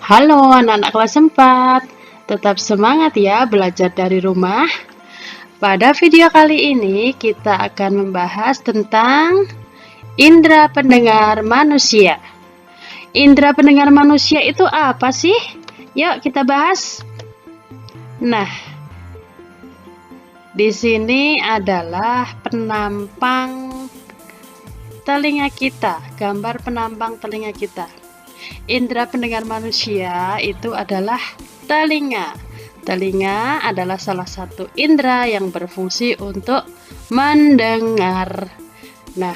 Halo anak-anak kelas 4, tetap semangat ya belajar dari rumah. Pada video kali ini kita akan membahas tentang indera pendengar manusia. Indera pendengar manusia itu apa sih? Yuk kita bahas. Nah, di sini adalah penampang telinga kita, gambar penampang telinga kita. Indera pendengar manusia itu adalah telinga. Telinga adalah salah satu indera yang berfungsi untuk mendengar. Nah,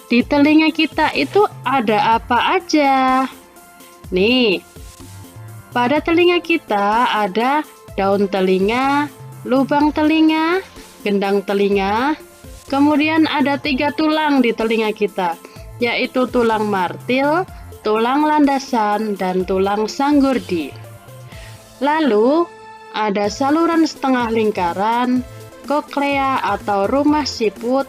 di telinga kita itu ada apa aja? Nih, pada telinga kita ada daun telinga, lubang telinga, gendang telinga, kemudian ada 3 tulang di telinga kita, yaitu tulang martil, tulang landasan, dan tulang sanggurdi. Lalu, ada saluran setengah lingkaran, koklea atau rumah siput,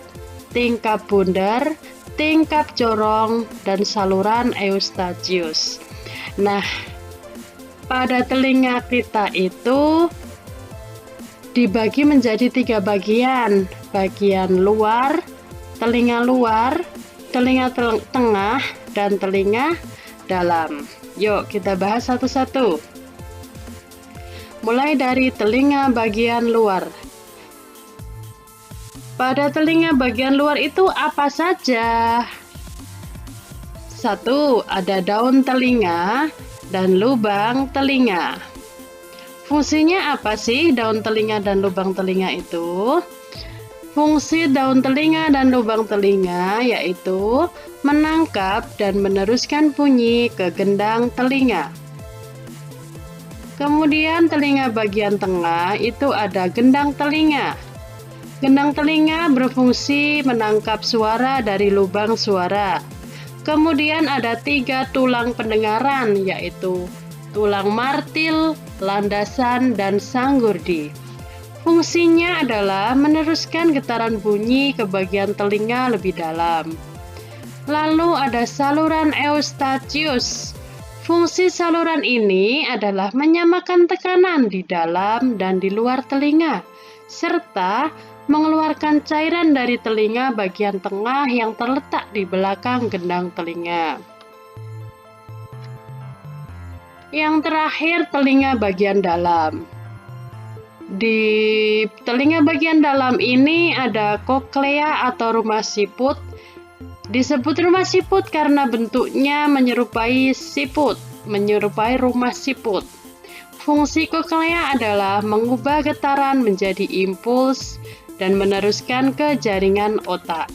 tingkap bundar, tingkap corong, dan saluran eustachius. Nah, pada telinga kita itu dibagi menjadi 3 bagian. Bagian luar, telinga tengah, dan telinga dalam. Yuk kita bahas satu-satu. Mulai dari telinga bagian luar. Pada telinga bagian luar itu apa saja? 1. Ada daun telinga dan lubang telinga. Fungsinya apa sih daun telinga dan lubang telinga itu? Fungsi daun telinga dan lubang telinga yaitu menangkap dan meneruskan bunyi ke gendang telinga. Kemudian telinga bagian tengah itu ada gendang telinga. Gendang telinga berfungsi menangkap suara dari lubang suara. Kemudian ada 3 tulang pendengaran yaitu tulang martil, landasan, dan sanggurdi. Fungsinya adalah meneruskan getaran bunyi ke bagian telinga lebih dalam. Lalu ada saluran eustachius. Fungsi saluran ini adalah menyamakan tekanan di dalam dan di luar telinga, serta mengeluarkan cairan dari telinga bagian tengah yang terletak di belakang gendang telinga. Yang terakhir, telinga bagian dalam. Di telinga bagian dalam ini ada koklea atau rumah siput. Disebut rumah siput karena bentuknya menyerupai rumah siput. Fungsi koklea adalah mengubah getaran menjadi impuls dan meneruskan ke jaringan otak.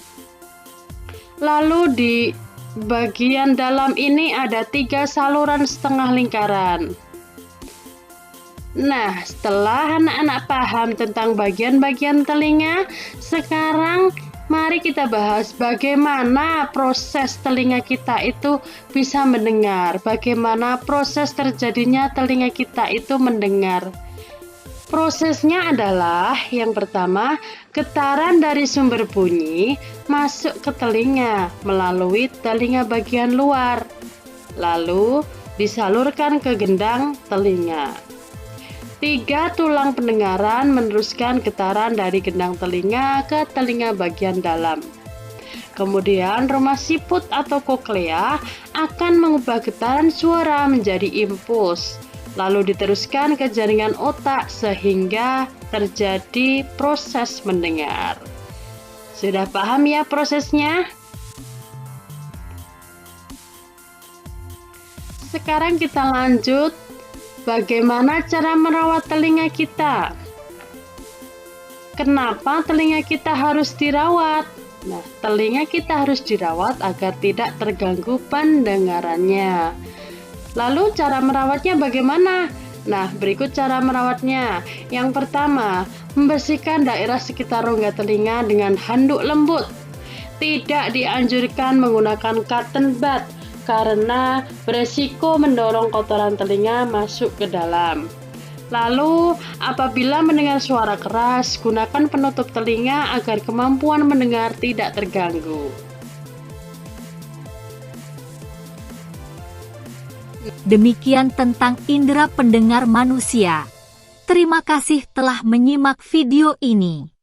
Lalu di bagian dalam ini ada 3 saluran setengah lingkaran. Nah, setelah anak-anak paham tentang bagian-bagian telinga, sekarang mari kita bahas bagaimana proses telinga kita itu bisa mendengar, bagaimana proses terjadinya telinga kita itu mendengar. Prosesnya adalah yang pertama, getaran dari sumber bunyi masuk ke telinga melalui telinga bagian luar, lalu disalurkan ke gendang telinga. 3 tulang pendengaran meneruskan getaran dari gendang telinga ke telinga bagian dalam. Kemudian rumah siput atau koklea akan mengubah getaran suara menjadi impuls, lalu diteruskan ke jaringan otak sehingga terjadi proses mendengar. Sudah paham ya prosesnya? Sekarang kita lanjut. Bagaimana cara merawat telinga kita? Kenapa telinga kita harus dirawat? Nah, telinga kita harus dirawat agar tidak terganggu pendengarannya. Lalu cara merawatnya bagaimana? Nah, berikut cara merawatnya. Yang pertama, membersihkan daerah sekitar rongga telinga dengan handuk lembut. Tidak dianjurkan menggunakan cotton bud karena beresiko mendorong kotoran telinga masuk ke dalam. Lalu, apabila mendengar suara keras, gunakan penutup telinga agar kemampuan mendengar tidak terganggu. Demikian tentang indera pendengar manusia. Terima kasih telah menyimak video ini.